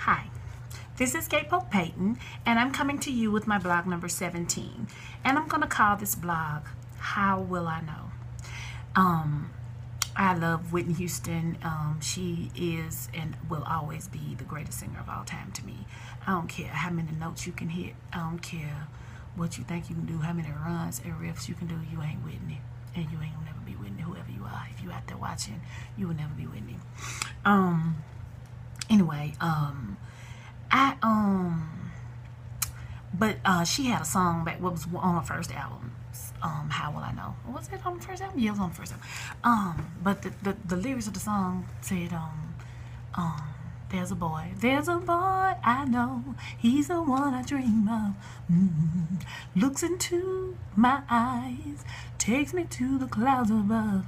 Hi, this is Polk Payton, and I'm coming to you with my blog number 17. And I'm going to call this blog, How Will I Know? I love Whitney Houston. She is and will always be the greatest singer of all time to me. I don't care how many notes you can hit. I don't care what you think you can do, how many runs and riffs you can do. You ain't Whitney, and you ain't gonna never be Whitney, whoever you are. If you out there watching, you will never be Whitney. Anyway, she had a song back, what was on her first album, How Will I Know? Was it on the first album? Yeah, it was on the first album. But the lyrics of the song said, there's a boy I know, he's the one I dream of, looks into my eyes, takes me to the clouds above,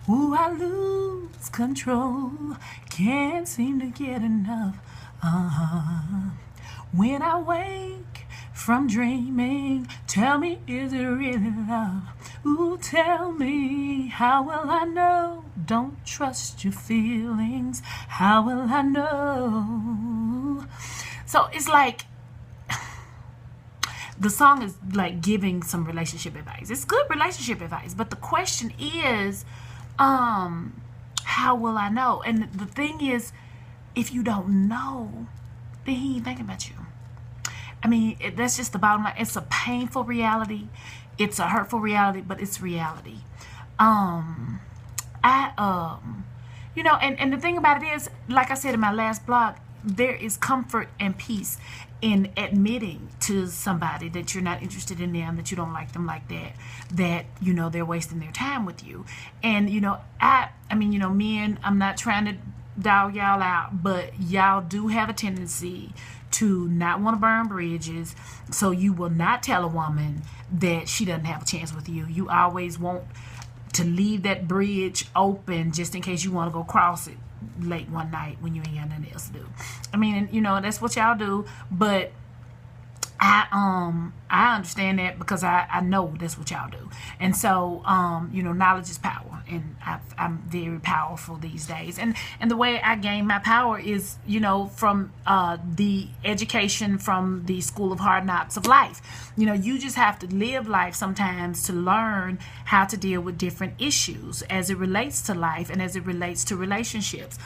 ooh, I lose control, can't seem to get enough, when I wake from dreaming, tell me, is it really love? Ooh, tell me, how will I know? Don't trust your feelings, how will I know? So it's like, the song is like giving some relationship advice. It's good relationship advice, but the question is, how will I know? And the thing is, if you don't know, then he ain't thinking about you. I mean, that's just the bottom line. It's a painful reality. It's a hurtful reality, but it's reality. And the thing about it is, like I said in my last blog, there is comfort and peace in admitting to somebody that you're not interested in them, that you don't like them like that, they're wasting their time with you. And, men, I'm not trying to dog y'all out, but y'all do have a tendency to not want to burn bridges, so you will not tell a woman that she doesn't have a chance with you. You always want to leave that bridge open just in case you want to go cross it late one night when you ain't got nothing else to do. I mean, that's what y'all do, but I understand that because I know that's what y'all do. And so, knowledge is power, and I'm very powerful these days. And the way I gain my power is, from the education from the school of hard knocks of life. You just have to live life sometimes to learn how to deal with different issues as it relates to life and as it relates to relationships.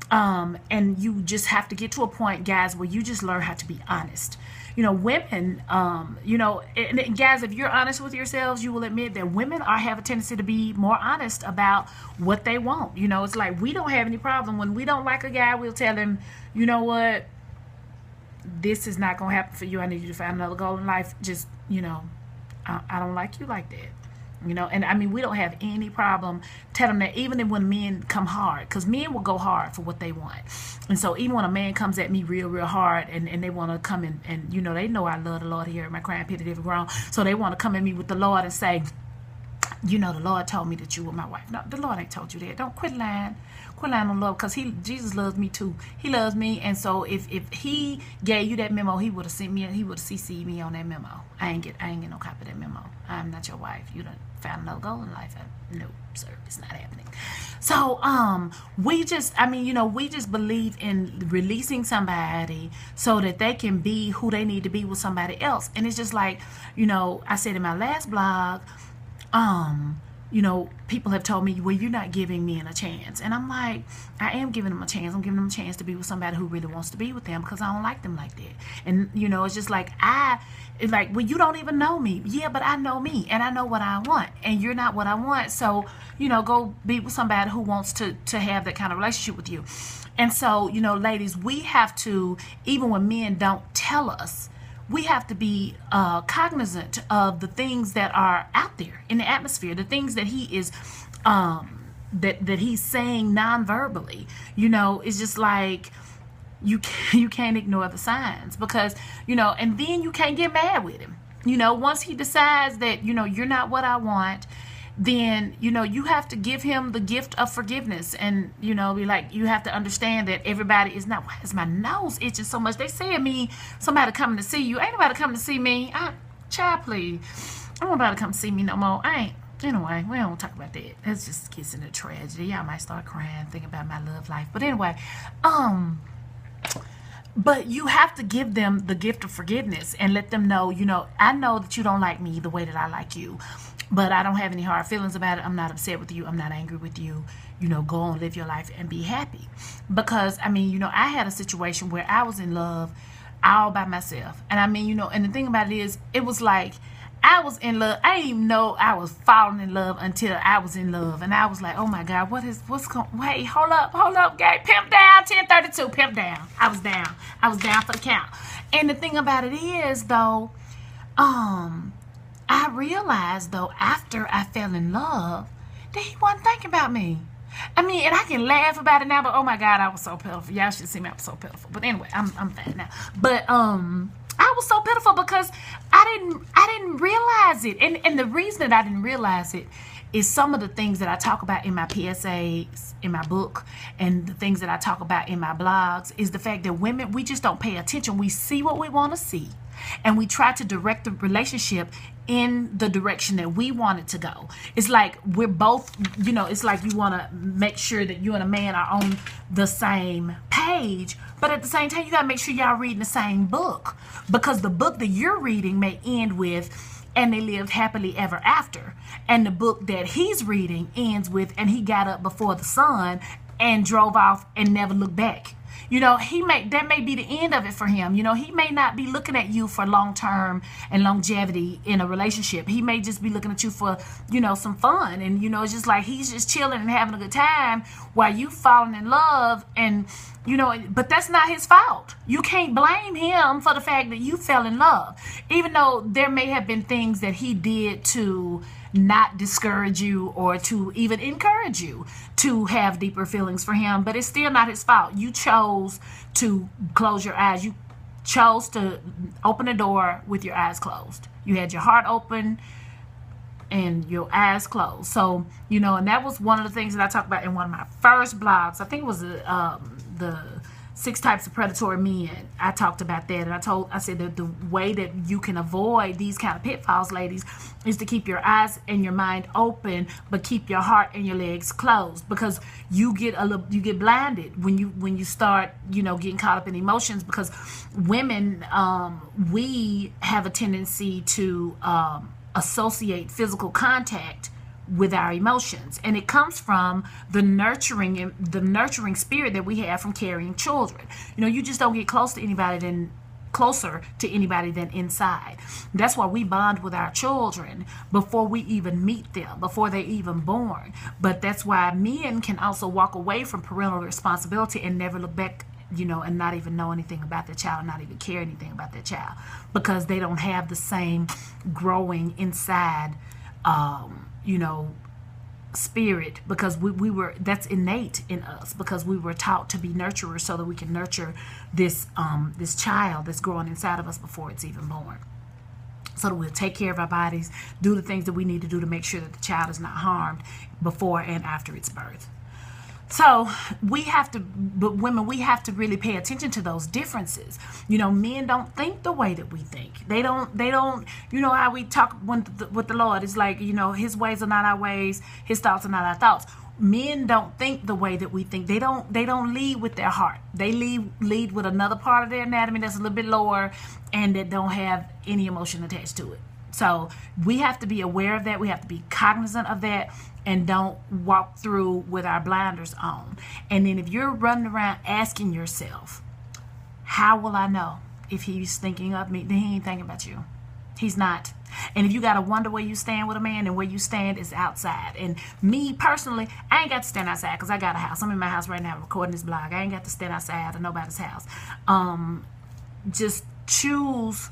And you just have to get to a point, guys, where you just learn how to be honest. Women, and guys, if you're honest with yourselves, you will admit that women have a tendency to be more honest about what they want. It's like, we don't have any problem when we don't like a guy. We'll tell him, you know what, this is not going to happen for you. I need you to find another goal in life. Just, I don't like you like that. And I mean, we don't have any problem telling them that, even when men come hard, because men will go hard for what they want. And so even when a man comes at me real, real hard, and they want to come in, and they know I love the Lord here, my crying pit at every ground, so they want to come at me with the Lord and say, the Lord told me that you were my wife. No, the Lord ain't told you that. Don't quit lying. Quit lying on love, because Jesus loves me too. He loves me, and so if he gave you that memo, he would have sent me, he would have CC'd me on that memo. I ain't get no copy of that memo. I'm not your wife. You done found another goal in life. No, sir, it's not happening. So we just believe in releasing somebody so that they can be who they need to be with somebody else. And it's just like, I said in my last blog, people have told me, well, you're not giving men a chance. And I'm like, I am giving them a chance. I'm giving them a chance to be with somebody who really wants to be with them, because I don't like them like that. And, it's just like, well, you don't even know me. Yeah, but I know me, and I know what I want, and you're not what I want. So, go be with somebody who wants to have that kind of relationship with you. And so, ladies, we have to, even when men don't tell us, we have to be cognizant of the things that are out there in the atmosphere, the things that he is, that he's saying non-verbally. It's just like, you can't ignore the signs, because, and then you can't get mad with him. Once he decides that, you're not what I want, then, you have to give him the gift of forgiveness, and, be like, you have to understand that everybody is not. Why is my nose itching so much? They say me, somebody coming to see you. Ain't nobody coming to see me. Child, please. I don't want nobody to come see me no more. I ain't. Anyway, we don't talk about that. That's just gets into tragedy. I might start crying thinking about my love life. But anyway, but you have to give them the gift of forgiveness and let them know, I know that you don't like me the way that I like you, but I don't have any hard feelings about it. I'm not upset with you. I'm not angry with you. Go on, live your life and be happy. Because, I had a situation where I was in love all by myself. And and the thing about it is, it was like, I was in love. I didn't even know I was falling in love until I was in love. And I was like, oh my God, what's going, wait, hold up, gang, pimp down, 1032, pimp down. I was down for the count. And the thing about it is, though, I realized, though, after I fell in love, that he wasn't thinking about me. And I can laugh about it now, but oh my God, I was so pitiful. Y'all should see me, I was so pitiful. But anyway, I'm fat now. But, I was so pitiful because I didn't realize it. And the reason that I didn't realize it is some of the things that I talk about in my PSAs, in my book, and the things that I talk about in my blogs is the fact that women, we just don't pay attention. We see what we want to see, and we try to direct the relationship in the direction that we want it to go. It's like we're both, it's like you want to make sure that you and a man are on the same page, but at the same time, you got to make sure y'all reading the same book, because the book that you're reading may end with, and they lived happily ever after. And the book that he's reading ends with, and he got up before the sun and drove off and never looked back. That may be the end of it for him. He may not be looking at you for long-term and longevity in a relationship. He may just be looking at you for, some fun. And, it's just like he's just chilling and having a good time while you falling in love. And, but that's not his fault. You can't blame him for the fact that you fell in love. Even though there may have been things that he did to not discourage you or to even encourage you to have deeper feelings for him, but it's still not his fault. You chose to close your eyes. You chose to open the door with your eyes closed. You had your heart open and your eyes closed. So, and that was one of the things that I talked about in one of my first blogs. I think it was the 6 types of predatory men. I talked about that, and I said that the way that you can avoid these kind of pitfalls, ladies, is to keep your eyes and your mind open, but keep your heart and your legs closed, because you get blinded when you start getting caught up in emotions. Because women, we have a tendency to associate physical contact with our emotions, and it comes from the nurturing spirit that we have from carrying children. You just don't get closer to anybody than inside. That's why we bond with our children before we even meet them, before they're even born. But that's why men can also walk away from parental responsibility and never look back, and not even know anything about their child, not even care anything about their child, because they don't have the same growing inside spirit, because we were, that's innate in us, because we were taught to be nurturers so that we can nurture this child that's growing inside of us before it's even born, so that we'll take care of our bodies, do the things that we need to do to make sure that the child is not harmed before and after its birth. So women, we have to really pay attention to those differences. Men don't think the way that we think. They don't, how we talk with the Lord. It's like, his ways are not our ways. His thoughts are not our thoughts. Men don't think the way that we think. They don't lead with their heart. They lead with another part of their anatomy that's a little bit lower and that don't have any emotion attached to it. So we have to be aware of that. We have to be cognizant of that, and don't walk through with our blinders on. And then if you're running around asking yourself, how will I know if he's thinking of me? Then he ain't thinking about you. He's not. And if you got to wonder where you stand with a man, and where you stand is outside. And me personally, I ain't got to stand outside because I got a house. I'm in my house right now recording this blog. I ain't got to stand outside of nobody's house. Just choose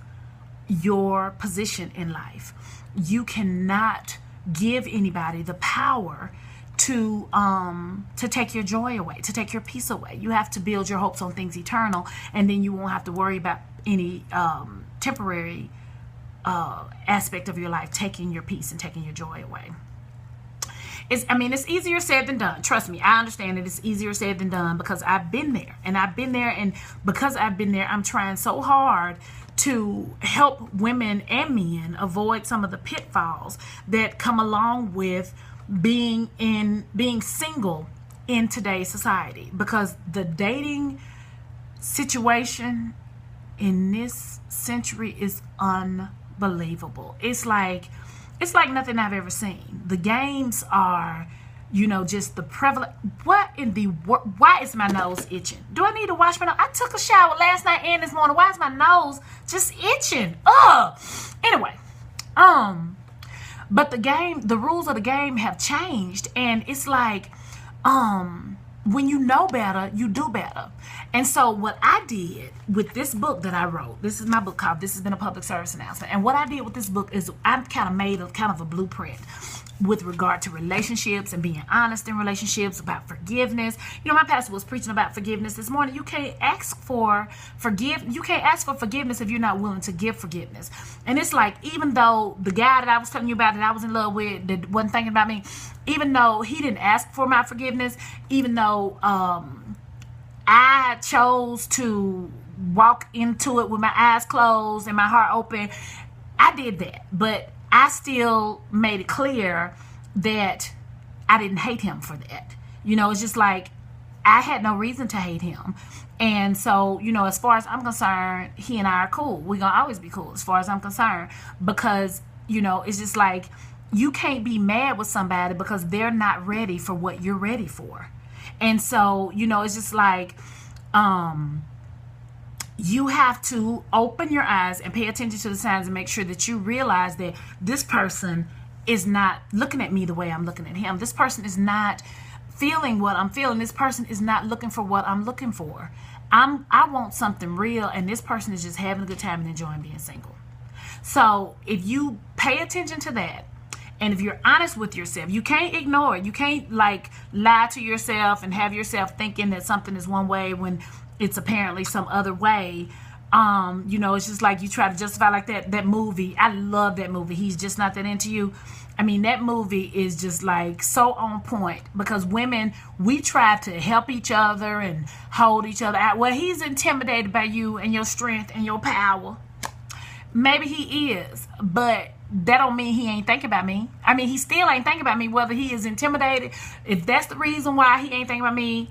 your position in life. You cannot give anybody the power to take your joy away, to take your peace away. You have to build your hopes on things eternal, and then you won't have to worry about any temporary aspect of your life taking your peace and taking your joy away. It's easier said than done. Trust me, I understand that it's easier said than done, because I've been there, and because I've been there, I'm trying so hard to help women and men avoid some of the pitfalls that come along with being single in today's society, because the dating situation in this century is unbelievable. It's like nothing I've ever seen. The games are, just the prevalent. What in the world? Why is my nose itching? Do I need to wash my nose? I took a shower last night and this morning. Why is my nose just itching? Ugh. Anyway, but the rules of the game have changed, and it's like, when you know better, you do better. And so what I did with this book that I wrote, this is my book called This Has Been a Public Service Announcement. And what I did with this book is I kind of made a blueprint with regard to relationships and being honest in relationships, about forgiveness. My pastor was preaching about forgiveness this morning. You can't ask for forgiveness if you're not willing to give forgiveness. And it's like, even though the guy that I was telling you about that I was in love with, that wasn't thinking about me, even though he didn't ask for my forgiveness, even though I chose to walk into it with my eyes closed and my heart open, I did that. But I still made it clear that I didn't hate him for that. It's just like, I had no reason to hate him. And so, as far as I'm concerned, he and I are cool. We're going to always be cool as far as I'm concerned. Because, it's just like, you can't be mad with somebody because they're not ready for what you're ready for. And so, it's just like, you have to open your eyes and pay attention to the signs and make sure that you realize that this person is not looking at me the way I'm looking at him. This person is not feeling what I'm feeling. This person is not looking for what I'm looking for. I want something real, and this person is just having a good time and enjoying being single. So if you pay attention to that, and if you're honest with yourself, you can't ignore it. You can't lie to yourself and have yourself thinking that something is one way when it's apparently some other way. It's just like you try to justify, like that movie. I love that movie. He's Just Not That Into You. I mean, that movie is just like so on point, because women, we try to help each other and hold each other out. Well, he's intimidated by you and your strength and your power. Maybe he is, but that don't mean he ain't thinking about me. I mean, he still ain't thinking about me, whether he is intimidated. If that's the reason why he ain't thinking about me,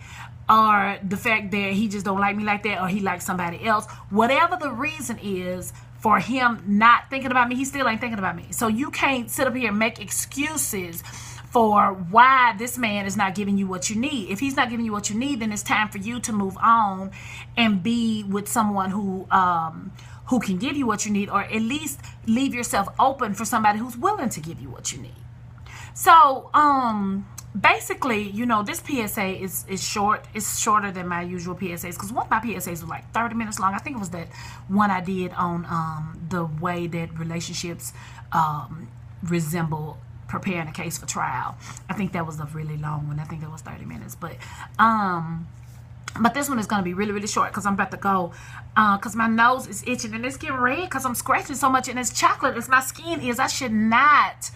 or the fact that he just don't like me like that, or he likes somebody else, whatever the reason is for him not thinking about me, he still ain't thinking about me. So you can't sit up here and make excuses for why this man is not giving you what you need. If he's not giving you what you need, then it's time for you to move on and be with someone who can give you what you need, or at least leave yourself open for somebody who's willing to give you what you need. So, basically, this PSA is short. It's shorter than my usual PSAs, because one of my PSAs was like 30 minutes long. I think it was that one I did on the way that relationships resemble preparing a case for trial. I think that was a really long one. I think that was 30 minutes. But this one is going to be really, really short, because I'm about to go, because my nose is itching and it's getting red because I'm scratching so much, and it's chocolate as my skin is. I should not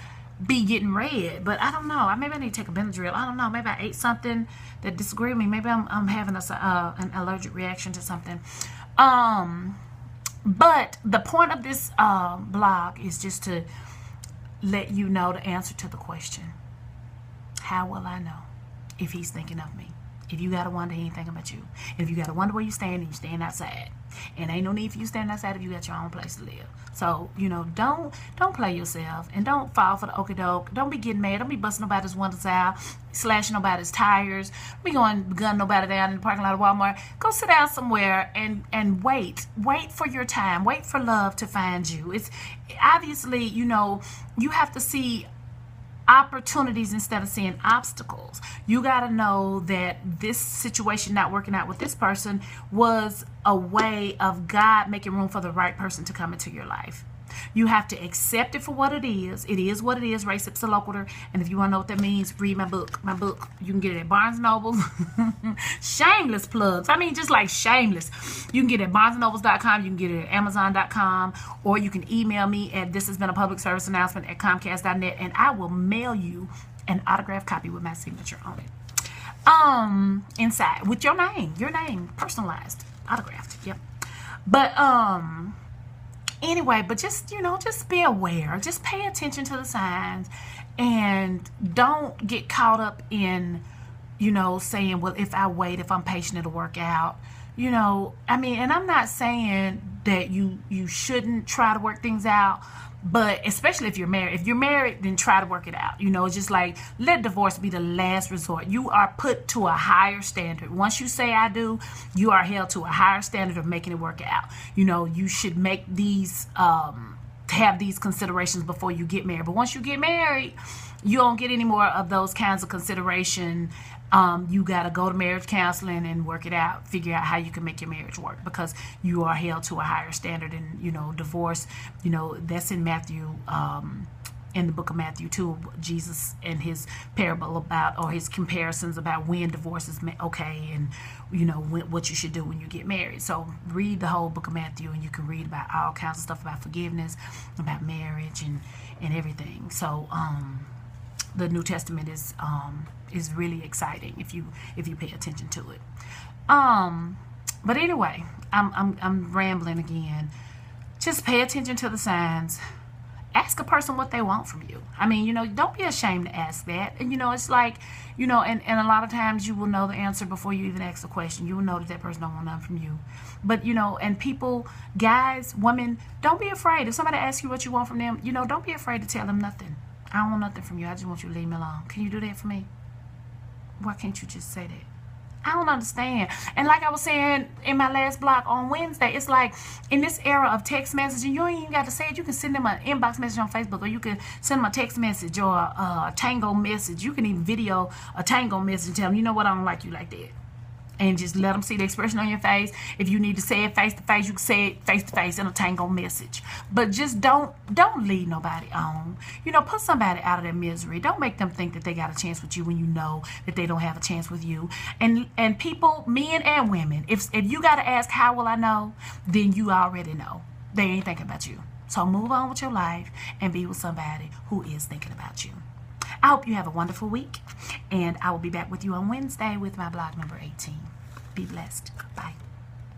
be getting red, but I don't know. Maybe I need to take a Benadryl. I don't know. Maybe I ate something that disagreed with me. Maybe I'm having an allergic reaction to something. But the point of this blog is just to let you know the answer to the question: how will I know if he's thinking of me? If you gotta wonder, he ain't thinking about you. And if you gotta wonder where you stand, then you stand outside. And ain't no need for you standing outside if you got your own place to live. So, don't play yourself, and don't fall for the okie doke. Don't be getting mad. Don't be busting nobody's windows out, slashing nobody's tires. Be going gun nobody down in the parking lot of Walmart. Go sit down somewhere and wait. Wait for your time. Wait for love to find you. It's obviously, you have to see opportunities instead of seeing obstacles. You got to know that this situation not working out with this person was a way of God making room for the right person to come into your life. You have to accept it for what it is. It is what it is. Res ipsa loquitur. And if you want to know what that means, read my book. My book, you can get it at Barnes & Noble. Shameless plugs. I mean, just like shameless. You can get it at barnesandnobles.com. You can get it at amazon.com. Or you can email me at thishasbeenapublicserviceannouncement at comcast.net. And I will mail you an autographed copy with my signature on it. Inside. With your name. Your name. Personalized. Autographed. Yep. But, Anyway, but just, just be aware. Just pay attention to the signs, and don't get caught up in, saying, well, if I wait, if I'm patient, it'll work out. And I'm not saying that you shouldn't try to work things out, but especially if you're married. If you're married, then try to work it out. It's just like, let divorce be the last resort. You are put to a higher standard. Once you say I do, you are held to a higher standard of making it work out. You should make these, have these considerations before you get married. But once you get married, you don't get any more of those kinds of consideration. You got to go to marriage counseling and work it out, figure out how you can make your marriage work, because you are held to a higher standard. And, divorce, that's in Matthew, in the book of Matthew too, Jesus and his parable about, or his comparisons about when divorce is okay, and, what you should do when you get married. So read the whole book of Matthew, and you can read about all kinds of stuff about forgiveness, about marriage, and everything. So, the New Testament is really exciting if you pay attention to it. But anyway, I'm rambling again. Just pay attention to the signs. Ask a person what they want from you. Don't be ashamed to ask that. And it's like, and a lot of times you will know the answer before you even ask the question. You will know that person don't want nothing from you. But and people, guys, women, don't be afraid. If somebody asks you what you want from them, don't be afraid to tell them nothing. I don't want nothing from you. I just want you to leave me alone. Can you do that for me? Why can't you just say that? I don't understand. And like I was saying in my last blog on Wednesday, it's like, in this era of text messaging, you ain't even got to say it. You can send them an inbox message on Facebook, or you can send them a text message, or a tango message. You can even video a tango message and tell them, you know what, I don't like you like that. And just let them see the expression on your face. If you need to say it face to face, you can say it face to face in a tango message. But just don't lead nobody on. Put somebody out of their misery. Don't make them think that they got a chance with you when you know that they don't have a chance with you. And people, men and women, if you got to ask, how will I know? Then you already know. They ain't thinking about you. So move on with your life and be with somebody who is thinking about you. I hope you have a wonderful week, and I will be back with you on Wednesday with my blog number 18. Be blessed. Bye.